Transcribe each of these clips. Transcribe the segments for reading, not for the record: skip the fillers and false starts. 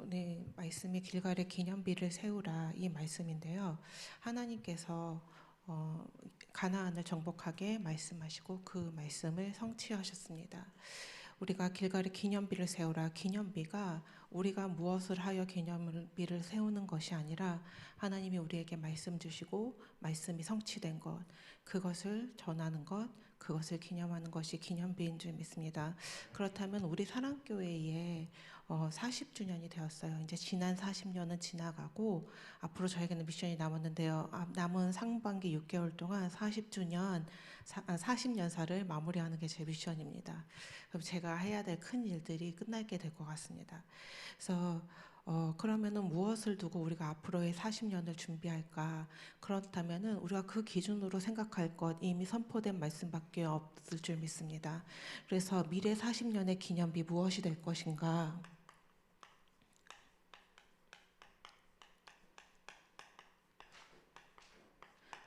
네, 말씀이 길갈의 기념비를 세우라 이 말씀인데요. 하나님께서 어, 가나안을 정복하게 말씀하시고 그 말씀을 성취하셨습니다. 우리가 길갈의 기념비를 세우라. 기념비가 우리가 무엇을 하여 기념비를 세우는 것이 아니라 하나님이 우리에게 말씀 주시고 말씀이 성취된 것, 그것을 전하는 것, 그것을 기념하는 것이 기념비인 줄 믿습니다. 그렇다면 우리 사랑교회에 40주년이 되었어요. 이제 지난 40년은 지나가고 앞으로 저에게는 미션이 남았는데요. 남은 상반기 6개월 동안 40주년, 40년사를 마무리하는 게 제 미션입니다. 그럼 제가 해야 될 큰 일들이 끝나게 될 것 같습니다. 그래서 그러면은 무엇을 두고 우리가 앞으로의 40년을 준비할까? 그렇다면은 우리가 그 기준으로 생각할 것 이미 선포된 말씀밖에 없을 줄 믿습니다. 그래서 미래 40년의 기념비 무엇이 될 것인가?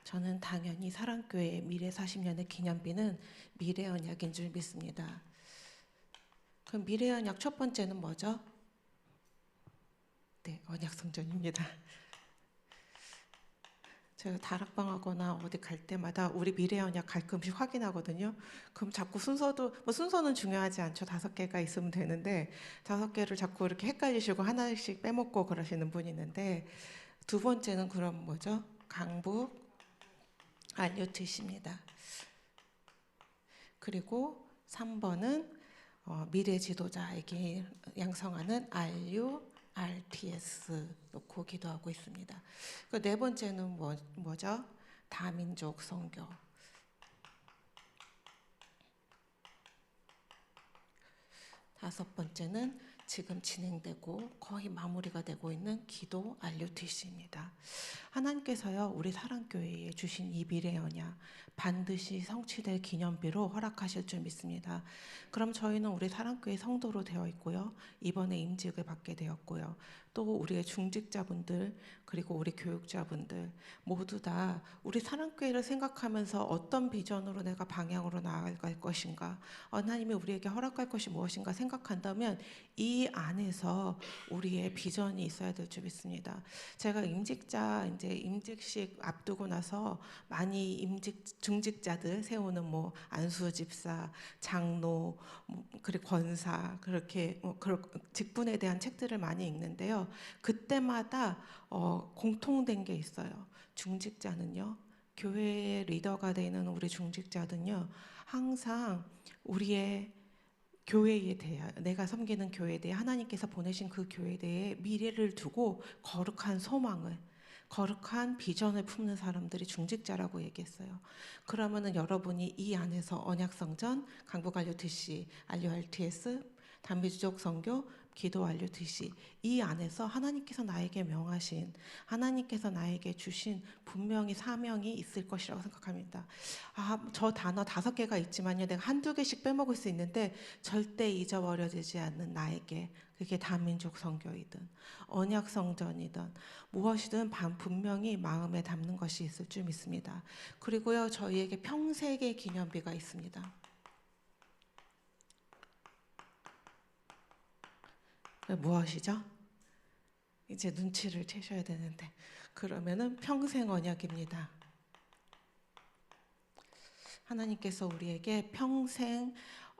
저는 당연히 사랑교회의 미래 40년의 기념비는 미래 언약인 줄 믿습니다. 그럼 미래 언약 첫 번째는 뭐죠? 네, 언약 성전입니다. 제가 다락방하거나 어디 갈 때마다 우리 미래 언약 가끔씩 확인하거든요. 그럼 자꾸 순서도 뭐 순서는 중요하지 않죠. 5개가 있으면 되는데 5개를 자꾸 이렇게 헷갈리시고 하나씩 빼먹고 그러시는 분이 있는데 두 번째는 그럼 뭐죠? 강북 알류트십니다. 그리고 3번은 미래 지도자에게 양성하는 RU, RTS 놓고 기도하고 있습니다. 그 네 번째는 뭐죠? 다민족 선교. 다섯 번째는 지금 진행되고 거의 마무리가 되고 있는 기도 RUTC입니다. 하나님께서요 우리 사랑교회에 주신 이 미래 언약 반드시 성취될 기념비로 허락하실 줄 믿습니다. 그럼 저희는 우리 사랑교회 성도로 되어 있고요. 이번에 임직을 받게 되었고요. 또 우리의 중직자분들 그리고 우리 교육자분들 모두 다 우리 사랑교회를 생각하면서 어떤 비전으로 내가 방향으로 나아갈 것인가, 하나님이 우리에게 허락할 것이 무엇인가 생각한다면 이 안에서 우리의 비전이 있어야 될 줄 믿습니다. 제가 이제 임직식 앞두고 나서 많이 중직자들 세우는 뭐 안수 집사, 장로, 그리고 권사 그렇게 그런 직분에 대한 책들을 많이 읽는데요. 그때마다 공통된 게 있어요. 중직자는요. 교회의 리더가 되는 우리 중직자는요. 항상 우리의 교회에 대해 내가 섬기는 교회에 대해 하나님께서 보내신 그 교회에 대해 미래를 두고 거룩한 소망을 거룩한 비전을 품는 사람들이 중직자라고 얘기했어요. 그러면은 여러분이 이 안에서 언약성전, 강북알류TC, 알류RTS, 단미주족 선교, 기도 알류TC 이 안에서 하나님께서 나에게 명하신 하나님께서 나에게 주신 분명히 사명이 있을 것이라고 생각합니다. 저 단어 5개가 있지만요. 내가 한두 개씩 빼먹을 수 있는데 절대 잊어버려지지 않는 나에게 그게 다민족 선교이든 언약 성전이든 무엇이든 분명히 마음에 담는 것이 있을 줄 믿습니다. 그리고요 저희에게 평생의 기념비가 있습니다. 무엇이죠? 이제 눈치를 채셔야 되는데 그러면은 평생 언약입니다. 하나님께서 우리에게 평생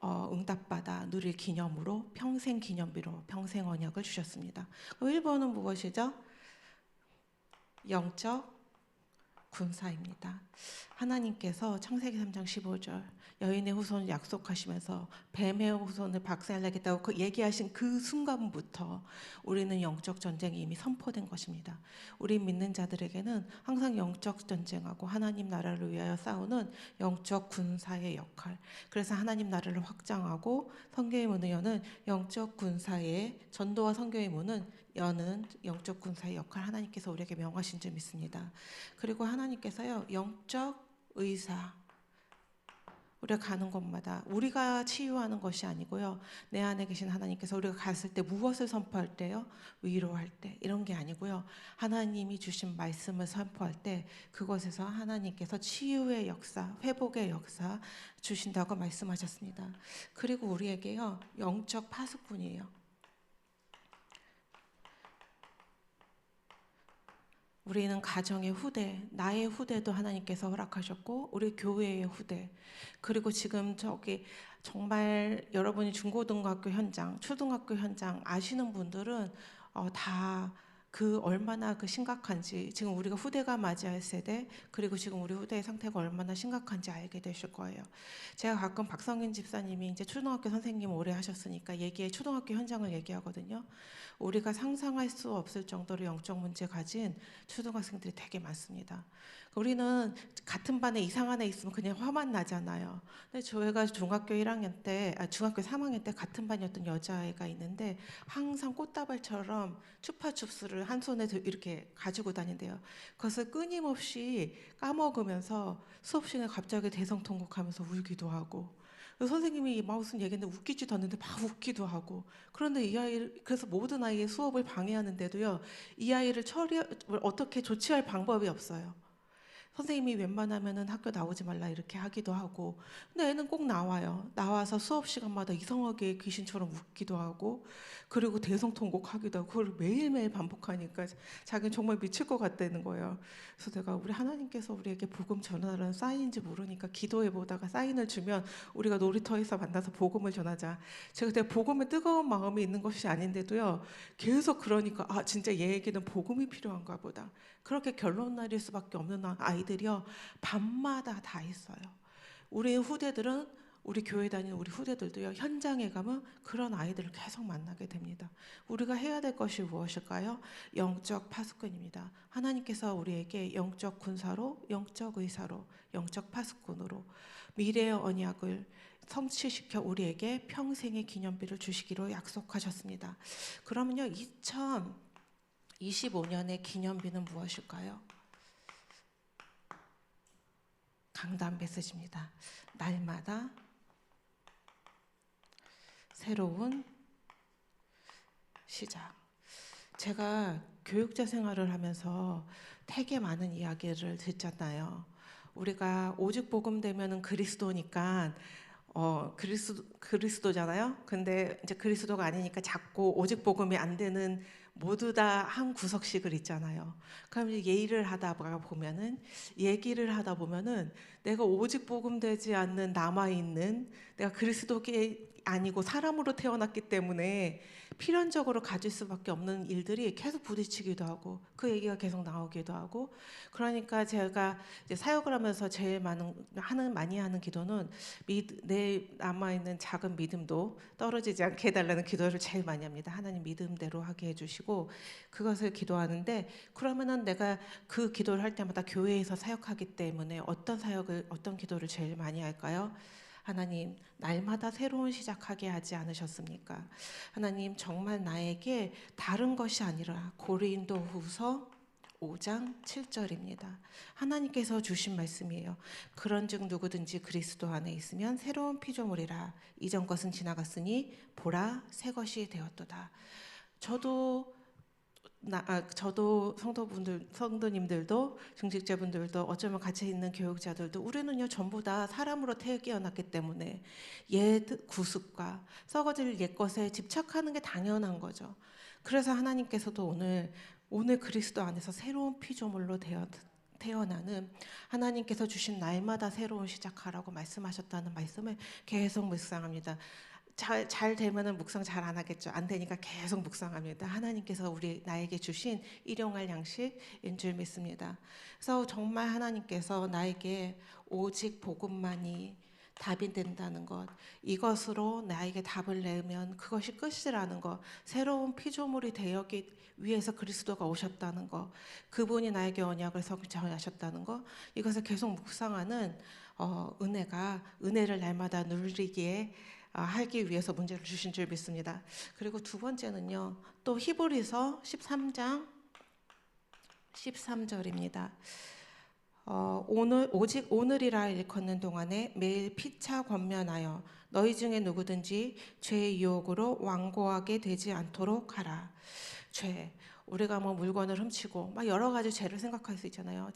응답받아 누릴 기념으로 평생 기념비로 평생 언약을 주셨습니다. 1번은 무엇이죠? 영적 군사입니다. 하나님께서 창세기 3장 15절 여인의 후손을 약속하시면서 뱀의 후손을 박살내겠다고 얘기하신 그 순간부터 우리는 영적 전쟁이 이미 선포된 것입니다. 우리 믿는 자들에게는 항상 영적 전쟁하고 하나님 나라를 위하여 싸우는 영적 군사의 역할, 그래서 하나님 나라를 확장하고 선교의 문을 여는 영적 군사의 전도와 선교의 문은 여는 영적 군사의 역할 하나님께서 우리에게 명하신 줄 믿습니다. 그리고 하나님께서요 영적 의사 우리가 가는 곳마다 우리가 치유하는 것이 아니고요. 내 안에 계신 하나님께서 우리가 갔을 때 무엇을 선포할 때요? 위로할 때 이런 게 아니고요. 하나님이 주신 말씀을 선포할 때 그것에서 하나님께서 치유의 역사, 회복의 역사 주신다고 말씀하셨습니다. 그리고 우리에게요. 영적 파수꾼이에요. 우리는 가정의 후대, 나의 후대도 하나님께서 허락하셨고 우리 교회의 후대, 그리고 지금 저기 정말 여러분이 중고등학교 현장, 초등학교 현장 아시는 분들은 다 그 얼마나 그 심각한지, 지금 우리가 후대가 맞이할 세대, 그리고 지금 우리 후대의 상태가 얼마나 심각한지 알게 되실 거예요. 제가 가끔 박성인 집사님이 이제 초등학교 선생님 오래 하셨으니까 초등학교 현장을 얘기하거든요. 우리가 상상할 수 없을 정도로 영적 문제 가진 초등학생들이 되게 많습니다. 우리는 같은 반에 이상한 애 있으면 그냥 화만 나잖아요. 근데 저희가 중학교 3학년 때 같은 반이었던 여자아이가 있는데 항상 꽃다발처럼 추파춥스를 한 손에 이렇게 가지고 다닌대요. 그것을 끊임없이 까먹으면서 수업 시간에 갑자기 대성통곡하면서 울기도 하고, 선생님이 무슨 얘기했는데 웃기지도 않는데 막 웃기도 하고, 그런데 이 아이를, 그래서 모든 아이의 수업을 방해하는데도요, 이 아이를 어떻게 조치할 방법이 없어요. 선생님이 웬만하면은 학교 나오지 말라 이렇게 하기도 하고, 근데 애는 꼭 나와요. 나와서 수업 시간마다 이상하게 귀신처럼 웃기도 하고, 그리고 대성통곡하기도 하고, 그걸 매일매일 반복하니까 자기는 정말 미칠 것 같다는 거예요. 그래서 내가 우리 하나님께서 우리에게 복음 전하라는 사인인지 모르니까 기도해 보다가 사인을 주면 우리가 놀이터에서 만나서 복음을 전하자. 제가 그때 복음에 뜨거운 마음이 있는 것이 아닌데도요, 계속 그러니까 진짜 얘 에게는 복음이 필요한가 보다. 그렇게 결론 내릴 수밖에 없는 아이들이요, 밤마다 다 있어요. 우리 후대들은, 우리 교회 다니는 우리 후대들도요, 현장에 가면 그런 아이들을 계속 만나게 됩니다. 우리가 해야 될 것이 무엇일까요? 영적 파수꾼입니다. 하나님께서 우리에게 영적 군사로, 영적 의사로, 영적 파수꾼으로 미래의 언약을 성취시켜 우리에게 평생의 기념비를 주시기로 약속하셨습니다. 그러면요, 2025년의 기념비는 무엇일까요? 강단 메시지입니다. 날마다 새로운 시작. 제가 교육자 생활을 하면서 되게 많은 이야기를 듣잖아요. 우리가 오직 복음 되면은 그리스도니까 그리스도잖아요. 근데 이제 그리스도가 아니니까 자꾸 오직 복음이 안 되는, 모두 다 한 구석씩을 있잖아요. 그럼 이제 얘기를 하다 보면은 내가 오직 복음 되지 않는 남아 있는, 내가 그리스도께 아니고 사람으로 태어났기 때문에 필연적으로 가질 수밖에 없는 일들이 계속 부딪히기도 하고, 그 얘기가 계속 나오기도 하고, 그러니까 제가 이제 사역을 하면서 제일 많이 하는 기도는 내 남아있는 작은 믿음도 떨어지지 않게 해달라는 기도를 제일 많이 합니다. 하나님 믿음대로 하게 해주시고, 그것을 기도하는데, 그러면은 내가 그 기도를 할 때마다 교회에서 사역하기 때문에 어떤 기도를 제일 많이 할까요? 하나님, 날마다 새로운 시작하게 하지 않으셨습니까? 하나님, 정말 나에게 다른 것이 아니라, 고린도후서 5장 7절입니다. 하나님께서 주신 말씀이에요. 그런즉 누구든지 그리스도 안에 있으면 새로운 피조물이라. 이전 것은 지나갔으니 보라 새 것이 되었도다. 저도 성도님들도, 중직자분들도, 어쩌면 같이 있는 교육자들도, 우리는요 전부 다 사람으로 태어났기 때문에 옛 구습과 썩어질 옛 것에 집착하는 게 당연한 거죠. 그래서 하나님께서도 오늘 그리스도 안에서 새로운 피조물로 태어나는, 하나님께서 주신 날마다 새로운 시작하라고 말씀하셨다는 말씀을 계속 묵상합니다. 잘 되면은 묵상 잘 안 하겠죠. 안 되니까 계속 묵상합니다. 하나님께서 나에게 주신 일용할 양식인 줄 믿습니다. 그래서 정말 하나님께서 나에게 오직 복음만이 답이 된다는 것, 이것으로 나에게 답을 내면 그것이 끝이라는 것, 새로운 피조물이 되기 위해서 그리스도가 오셨다는 것, 그분이 나에게 언약을 성취하셨다는 것, 이것을 계속 묵상하는 은혜를 날마다 누리기에 하기 위해서 문제를 주신 줄 믿습니다. 그리고 두 번째는요, 또 히브리서 13장 13절입니다. 오직 오늘이라 일컫는 동안에 매일 피차 권면하여 너희 중에 누구든지 죄의 유혹으로 완고하게 되지 않도록 하라. 죄, 우리가 물건을 훔치고 막 여러 가지 죄를 생각할 수 있잖아요.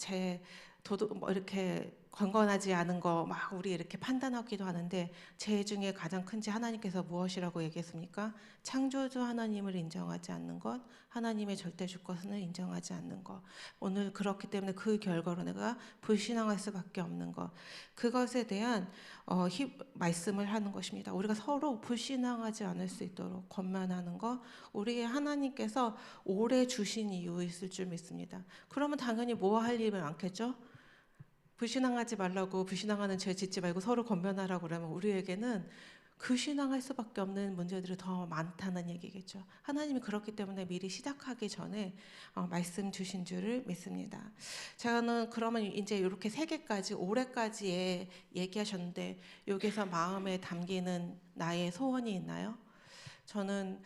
뭐 이렇게 건건하지 않은 거 막 우리 이렇게 판단하기도 하는데 죄 중에 가장 큰지 하나님께서 무엇이라고 얘기했습니까? 창조주 하나님을 인정하지 않는 것, 하나님의 절대 주권을 인정하지 않는 것. 오늘 그렇기 때문에 그 결과로 내가 불신앙할 수밖에 없는 것. 그것에 대한 말씀을 하는 것입니다. 우리가 서로 불신앙하지 않을 수 있도록 권면하는 것, 우리의 하나님께서 오래 주신 이유 있을 줄 믿습니다. 그러면 당연히 뭐 할 일이 많겠죠? 불신앙하지 말라고, 불신앙하는 죄 짓지 말고 서로 권면하라고 그러면 우리에게는 그 신앙할 수밖에 없는 문제들이 더 많다는 얘기겠죠. 하나님이 그렇기 때문에 미리 시작하기 전에 말씀 주신 줄을 믿습니다. 저는 그러면 이제 이렇게 3개까지 올해까지의 얘기하셨는데 여기서 마음에 담기는 나의 소원이 있나요? 저는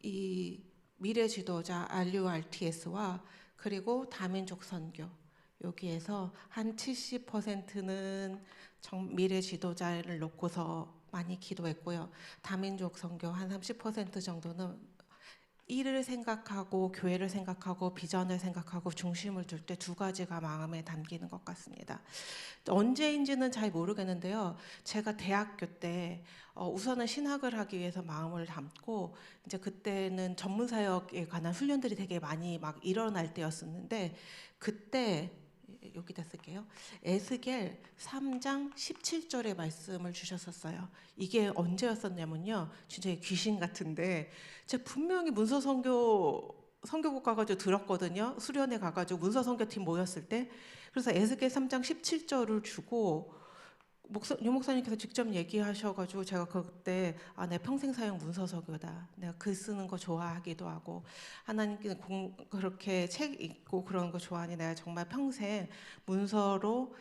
이 미래 지도자 RURTS와 그리고 다민족 선교 여기에서 한 70%는 미래 지도자를 놓고서 많이 기도했고요. 다민족 선교 한 30% 정도는 일을 생각하고 교회를 생각하고 비전을 생각하고 중심을 둘 때 2가지가 마음에 담기는 것 같습니다. 언제인지는 잘 모르겠는데요. 제가 대학교 때 우선은 신학을 하기 위해서 마음을 담고 이제 그때는 전문사역에 관한 훈련들이 되게 많이 막 일어날 때였었는데 그때 여기다 쓸게요. 에스겔 3장 17절의 말씀을 주셨었어요. 이게 언제였었냐면요. 진짜 귀신 같은데 제가 분명히 문서 선교국 가가지고 들었거든요. 수련회 가가지고 문서 선교팀 모였을 때. 그래서 에스겔 3장 17절을 주고 유 목사님께서 직접 얘기하셔가지고 제가 그때 내 평생 사용 문서 선교다. 내가 글 쓰는 거 좋아하기도 하고 하나님께서 그렇게 책 읽고 그런 거 좋아하니 내가 정말 평생 문서로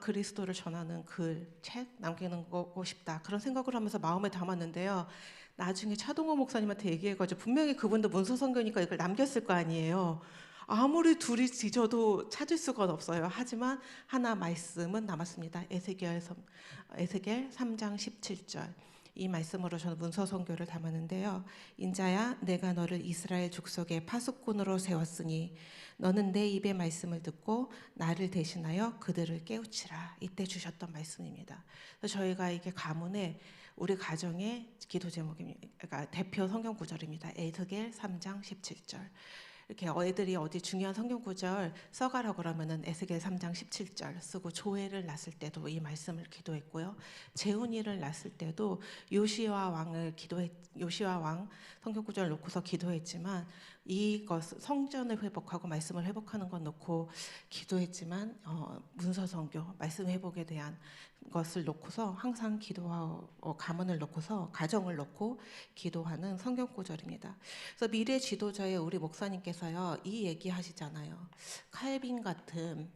그리스도를 전하는 글, 책 남기는 거고 싶다. 그런 생각을 하면서 마음에 담았는데요. 나중에 차동호 목사님한테 얘기해가지고 분명히 그분도 문서 선교니까 이걸 남겼을 거 아니에요. 아무리 둘이 뒤져도 찾을 수가 없어요. 하지만 하나 말씀은 남았습니다. 에스겔 3장 17절. 이 말씀으로 저는 문서 선교를 담았는데요. 인자야 내가 너를 이스라엘 족속의 파수꾼으로 세웠으니 너는 내 입의 말씀을 듣고 나를 대신하여 그들을 깨우치라. 이때 주셨던 말씀입니다. 그래서 저희가 이게 가문에 우리 가정의 기도 제목입니다. 그러니까 대표 성경 구절입니다. 에스겔 3장 17절. 이렇게 애들이 어디 중요한 성경 구절 써가라고 그러면은 에스겔 3장 17절 쓰고 조엘을 낳았을 때도 이 말씀을 기도했고요. 재훈이를 낳았을 때도 요시야 왕 성경 구절 놓고서 기도했지만 이것 성전을 회복하고 말씀을 회복하는 건 놓고 기도했지만 문서 선교 말씀 회복에 대한 것을 놓고서 항상 기도하고 가문을 놓고서 가정을 놓고 기도하는 성경 구절입니다. 그래서 미래 지도자의 우리 목사님께서요 이 얘기하시잖아요. 칼빈 같은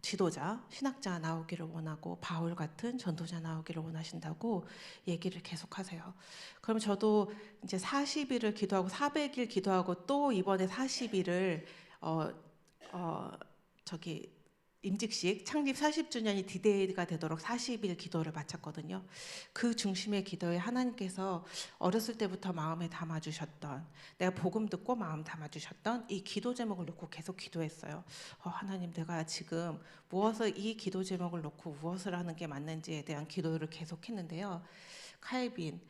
지도자, 신학자 나오기를 원하고 바울 같은 전도자 나오기를 원하신다고 얘기를 계속하세요. 그럼 저도 이제 40일을 기도하고 400일 기도하고 또 이번에 40일을 임직식 창립 40주년이 디데이가 되도록 40일 기도를 마쳤거든요. 그 중심의 기도에 하나님께서 어렸을 때부터 마음에 담아주셨던 내가 복음 듣고 마음 담아주셨던 이 기도 제목을 놓고 계속 기도했어요. 하나님 내가 지금 무엇을 이 기도 제목을 놓고 무엇을 하는 게 맞는지에 대한 기도를 계속했는데요. 칼빈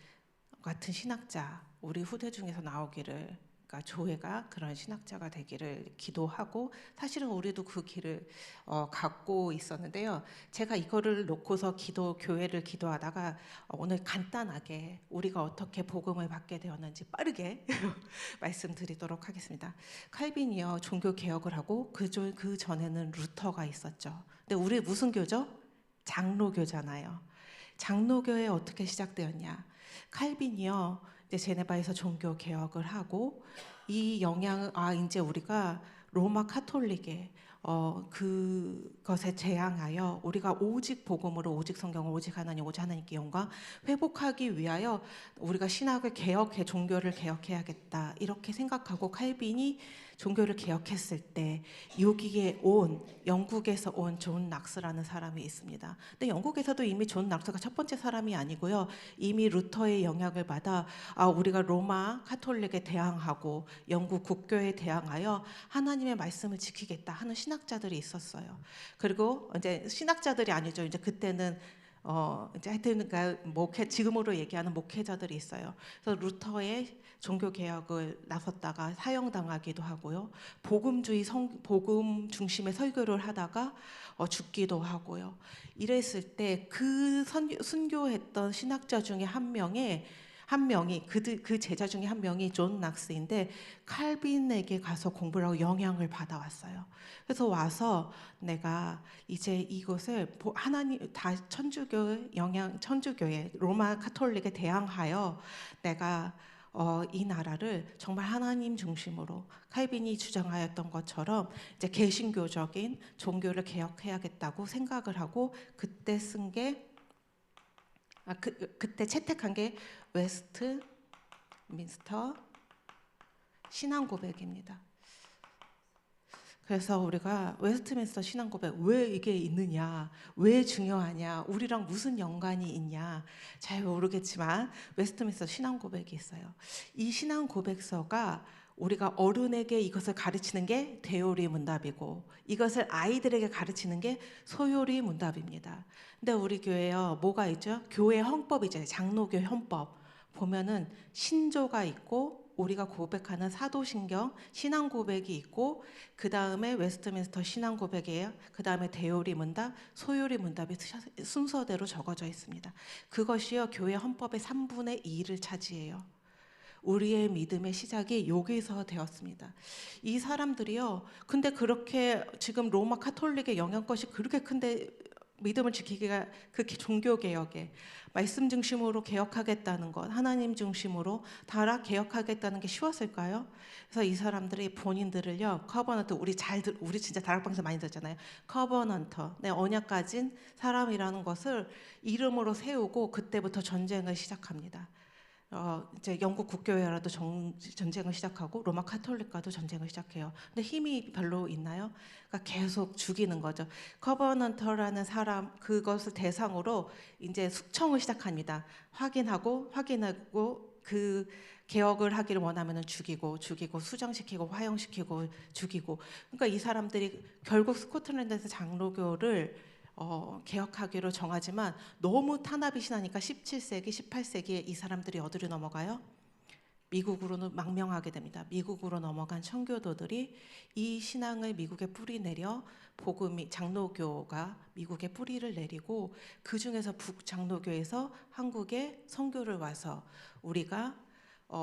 같은 신학자 우리 후대 중에서 나오기를 조회가 그런 신학자가 되기를 기도하고 사실은 우리도 그 길을 갖고 있었는데요. 제가 이거를 놓고서 교회를 기도하다가 오늘 간단하게 우리가 어떻게 복음을 받게 되었는지 빠르게 말씀드리도록 하겠습니다. 칼빈이요 종교 개혁을 하고 그 전에는 루터가 있었죠. 근데 우리 무슨 교죠? 장로교잖아요. 장로교회 어떻게 시작되었냐? 칼빈이요 이제 제네바에서 종교 개혁을 하고 이 영향을 이제 우리가 로마 카톨릭의 그것에 재앙하여 우리가 오직 복음으로 오직 성경을 오직 하나님께 영광 회복하기 위하여 우리가 신학을 개혁해 종교를 개혁해야겠다 이렇게 생각하고 칼빈이 종교를 개혁했을 때 여기에 온 영국에서 온 존 락스라는 사람이 있습니다. 근데 영국에서도 이미 존 락스가 첫 번째 사람이 아니고요. 이미 루터의 영향을 받아 우리가 로마 카톨릭에 대항하고 영국 국교에 대항하여 하나님의 말씀을 지키겠다 하는 신학자들이 있었어요. 그리고 이제 신학자들이 아니죠. 이제 그때는 이제 하여튼 지금으로 얘기하는 목회자들이 있어요. 그래서 루터의 종교 개혁을 나섰다가 사형당하기도 하고요. 복음 중심의 설교를 하다가 죽기도 하고요. 이랬을 때 그 순교했던 신학자 중에 한 명이 그 제자 중에 한 명이 존 락스인데 칼빈에게 가서 공부를 하고 영향을 받아왔어요. 그래서 와서 내가 이제 이것을 하나님 다 천주교회 로마 카톨릭에 대항하여 내가 이 나라를 정말 하나님 중심으로 칼빈이 주장하였던 것처럼 이제 개신교적인 종교를 개혁해야겠다고 생각을 하고 그때 그때 채택한 게 웨스트민스터 신앙고백입니다. 그래서 우리가 웨스트민스터 신앙고백 왜 이게 있느냐, 왜 중요하냐, 우리랑 무슨 연관이 있냐 잘 모르겠지만 웨스트민스터 신앙고백이 있어요. 이 신앙고백서가 우리가 어른에게 이것을 가르치는 게 대요리 문답이고 이것을 아이들에게 가르치는 게 소요리 문답입니다. 근데 우리 교회요 뭐가 있죠? 교회 헌법이잖아요. 장로교 헌법 보면은 신조가 있고 우리가 고백하는 사도신경 신앙 고백이 있고 그 다음에 웨스트민스터 신앙 고백이에요. 그 다음에 대요리 문답, 소요리 문답이 순서대로 적어져 있습니다. 그것이요 교회 헌법의 3분의 2를 차지해요. 우리의 믿음의 시작이 여기서 되었습니다. 이 사람들이요. 근데 그렇게 지금 로마 카톨릭의 영향권이 그렇게 큰데 믿음을 지키기가 그 종교 개혁에 말씀 중심으로 개혁하겠다는 것, 하나님 중심으로 다라 개혁하겠다는 게 쉬웠을까요? 그래서 이 사람들이 본인들을요, 커버넌트 우리 진짜 다락방에서 많이 듣잖아요. 커버넌터, 내 언약 가진 사람이라는 것을 이름으로 세우고 그때부터 전쟁을 시작합니다. 이제 영국 국교회와도 전쟁을 시작하고 로마 카톨릭과도 전쟁을 시작해요. 근데 힘이 별로 있나요? 그러니까 계속 죽이는 거죠. 커버넌터라는 사람 그것을 대상으로 이제 숙청을 시작합니다. 확인하고 그 개혁을 하기를 원하면은 죽이고 수정시키고 화형시키고 죽이고. 그러니까 이 사람들이 결국 스코틀랜드에서 장로교를 개혁하기로 정하지만 너무 탄압이 심하니까 17세기, 18세기에 이 사람들이 어디로 넘어가요? 미국으로는 망명하게 됩니다. 미국으로 넘어간 청교도들이 이 신앙을 미국에 뿌리 내려 장로교가 미국에 뿌리를 내리고 그 중에서 북장로교에서 한국에 선교를 와서 우리가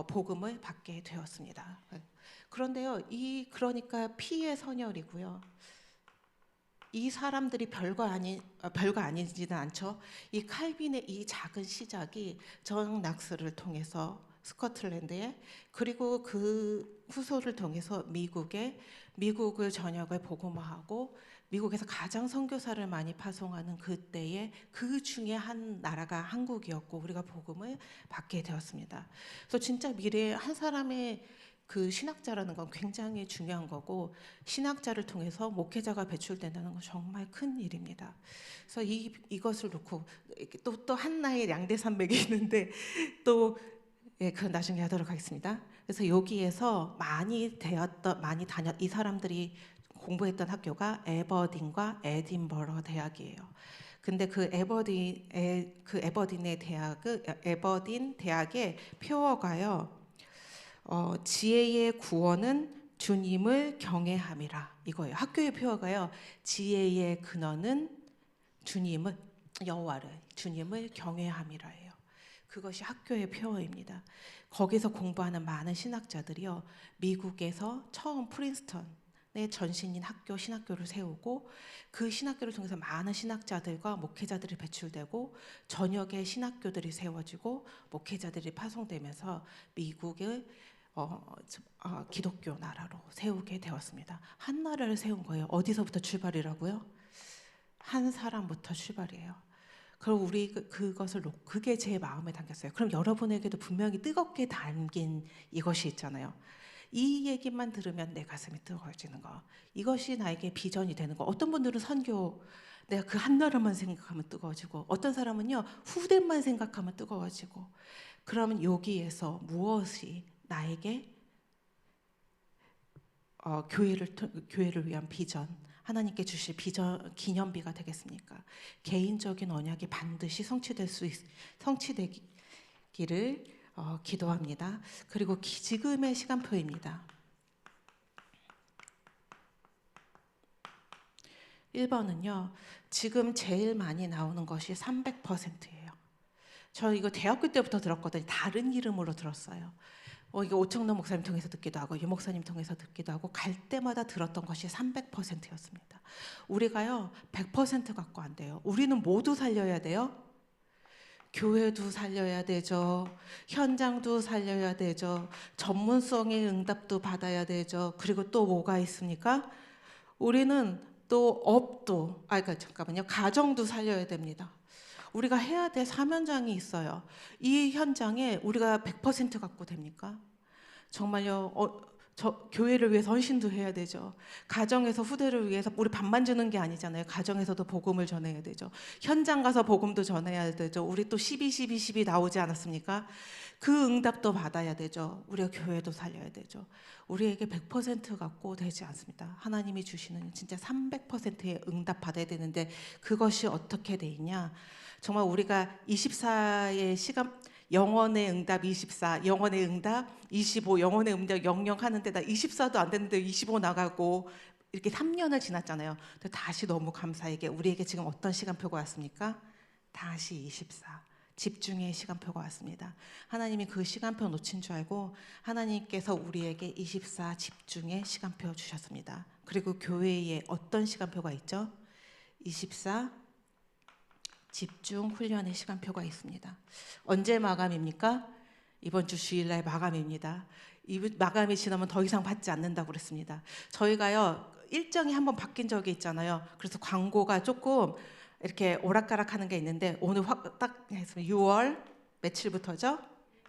복음을 받게 되었습니다. 그런데요, 그러니까 피의 선열이고요. 이 사람들이 별거 아니지는 않죠. 이 칼빈의 이 작은 시작이 존 락스를 통해서 스코틀랜드에 그리고 그 후손을 통해서 미국을 전역을 복음화하고 미국에서 가장 선교사를 많이 파송하는 그때에 그 중에 한 나라가 한국이었고 우리가 복음을 받게 되었습니다. 그래서 진짜 미래에 한 사람의 그 신학자라는 건 굉장히 중요한 거고 신학자를 통해서 목회자가 배출된다는 건 정말 큰 일입니다. 그래서 이것을 놓고 또 한나의 양대산맥이 있는데 그건 나중에 하도록 하겠습니다. 그래서 여기에서 이 사람들이 공부했던 학교가 에버딘과 에딘버러 대학이에요. 근데 에버딘 대학의 표어가요. 지혜의 구원은 주님을 경외함이라 이거예요. 학교의 표어가요. 지혜의 근원은 주님을 경외함이라예요. 그것이 학교의 표어입니다. 거기서 공부하는 많은 신학자들이요. 미국에서 처음 프린스턴의 전신인 신학교를 세우고 그 신학교를 통해서 많은 신학자들과 목회자들이 배출되고 전역의 신학교들이 세워지고 목회자들이 파송되면서 미국을 기독교 나라로 세우게 되었습니다. 한 나라를 세운 거예요. 어디서부터 출발이라고요? 한 사람부터 출발이에요. 그럼 우리 그게 제 마음에 담겼어요. 그럼 여러분에게도 분명히 뜨겁게 담긴 이것이 있잖아요. 이 얘기만 들으면 내 가슴이 뜨거워지는 거. 이것이 나에게 비전이 되는 거. 어떤 분들은 선교 내가 그 한 나라만 생각하면 뜨거워지고, 어떤 사람은요 후대만 생각하면 뜨거워지고. 그러면 여기에서 무엇이 나에게 교회를 위한 비전, 하나님께 주실 비전 기념비가 되겠습니까? 개인적인 언약이 반드시 성취되기를 기도합니다. 그리고 지금의 시간표입니다. 1번은요. 지금 제일 많이 나오는 것이 300%예요. 저 이거 대학교 때부터 들었거든요. 다른 이름으로 들었어요. 이거 오청남 목사님 통해서 듣기도 하고 유 목사님 통해서 듣기도 하고 갈 때마다 들었던 것이 300%였습니다. 우리가요 100% 갖고 안 돼요. 우리는 모두 살려야 돼요. 교회도 살려야 되죠. 현장도 살려야 되죠. 전문성의 응답도 받아야 되죠. 그리고 또 뭐가 있습니까? 우리는 또 업도, 잠깐만요. 가정도 살려야 됩니다. 우리가 해야 될 사명장이 있어요. 이 현장에 우리가 100% 갖고 됩니까? 정말요. 교회를 위해서 헌신도 해야 되죠. 가정에서 후대를 위해서 우리 밥만 주는 게 아니잖아요. 가정에서도 복음을 전해야 되죠. 현장 가서 복음도 전해야 되죠. 우리 또 12 나오지 않았습니까? 그 응답도 받아야 되죠. 우리가 교회도 살려야 되죠. 우리에게 100% 갖고 되지 않습니다. 하나님이 주시는 진짜 300%의 응답 받아야 되는데 그것이 어떻게 돼 있냐? 정말 우리가 24의 시간, 영원의 응답 24, 영원의 응답 25, 영원의 응답 00 하는데 나 24도 안 됐는데 25 나가고 이렇게 3년을 지났잖아요. 근데 다시 너무 감사하게 우리에게 지금 어떤 시간표가 왔습니까? 다시 24. 집중의 시간표가 왔습니다. 하나님이 그 시간표 놓친 줄 알고 하나님께서 우리에게 24 집중의 시간표 주셨습니다. 그리고 교회에 어떤 시간표가 있죠? 24 집중 훈련의 시간표가 있습니다. 언제 마감입니까? 이번 주 주일날 마감입니다. 이 마감이 지나면 더 이상 받지 않는다고 그랬습니다. 저희가요 일정이 한번 바뀐 적이 있잖아요. 그래서 광고가 조금 이렇게 오락가락하는 게 있는데 오늘 딱 했습니다. 6월 며칠부터죠?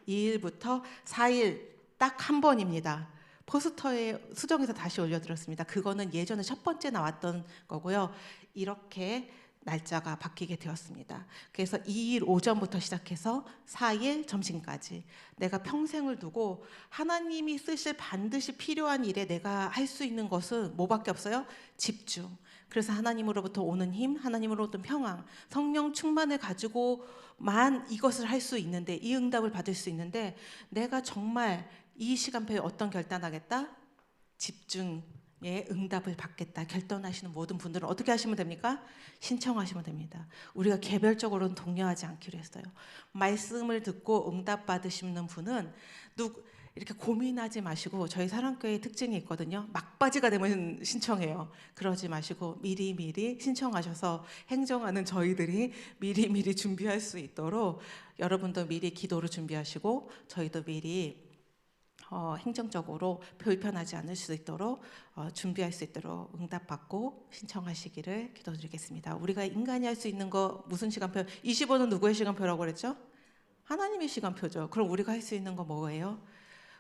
2일부터 4일 딱 한 번입니다. 포스터에 수정해서 다시 올려드렸습니다. 그거는 예전에 첫 번째 나왔던 거고요. 이렇게 날짜가 바뀌게 되었습니다. 그래서 2일 오전부터 시작해서 4일 점심까지 내가 평생을 두고 하나님이 쓰실 반드시 필요한 일에 내가 할 수 있는 것은 뭐밖에 없어요? 집중. 그래서 하나님으로부터 오는 힘, 하나님으로부터 평강, 성령 충만을 가지고만 이것을 할 수 있는데, 이 응답을 받을 수 있는데 내가 정말 이 시간표에 어떤 결단하겠다? 집중의 응답을 받겠다 결단하시는 모든 분들은 어떻게 하시면 됩니까? 신청하시면 됩니다. 우리가 개별적으로는 독려하지 않기로 했어요. 말씀을 듣고 응답 받으시는 분은 이렇게 고민하지 마시고, 저희 사랑교회의 특징이 있거든요. 막바지가 되면 신청해요. 그러지 마시고 미리미리 신청하셔서 행정하는 저희들이 미리미리 준비할 수 있도록 여러분도 미리 기도를 준비하시고 저희도 미리 행정적으로 불편하지 않을 수 있도록 준비할 수 있도록 응답받고 신청하시기를 기도드리겠습니다. 우리가 인간이 할 수 있는 거 무슨 시간표? 25는 누구의 시간표라고 그랬죠? 하나님의 시간표죠. 그럼 우리가 할 수 있는 거 뭐예요?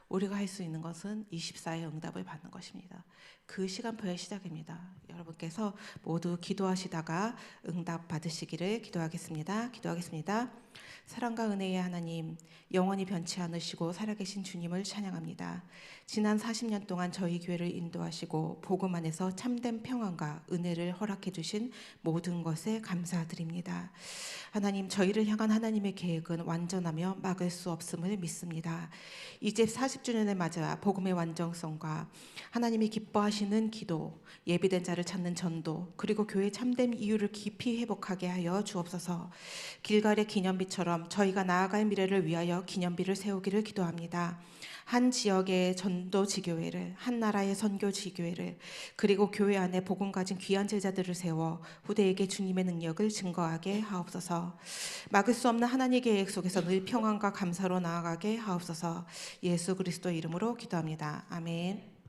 우리가 할 수 있는 것은 24의 응답을 받는 것입니다. 그 시간표의 시작입니다. 여러분께서 모두 기도하시다가 응답 받으시기를 기도하겠습니다. 기도하겠습니다. 사랑과 은혜의 하나님, 영원히 변치 않으시고 살아계신 주님을 찬양합니다. 지난 40년 동안 저희 교회를 인도하시고 복음 안에서 참된 평안과 은혜를 허락해 주신 모든 것에 감사드립니다. 하나님, 저희를 향한 하나님의 계획은 완전하며 막을 수 없음을 믿습니다. 이제 40주년을 맞아 복음의 완전성과 하나님이 기뻐하시는 기도, 예비된 자를 찾는 전도, 그리고 교회 참된 이유를 깊이 회복하게 하여 주옵소서. 길갈의 기념비처럼 저희가 나아갈 미래를 위하여 기념비를 세우기를 기도합니다. 한 지역의 전도 지교회를, 한 나라의 선교 지교회를, 그리고 교회 안에 복음 가진 귀한 제자들을 세워 후대에게 주님의 능력을 증거하게 하옵소서. 막을 수 없는 하나님의 계획 속에서 늘 평안과 감사로 나아가게 하옵소서. 예수 그리스도 이름으로 기도합니다. 아멘.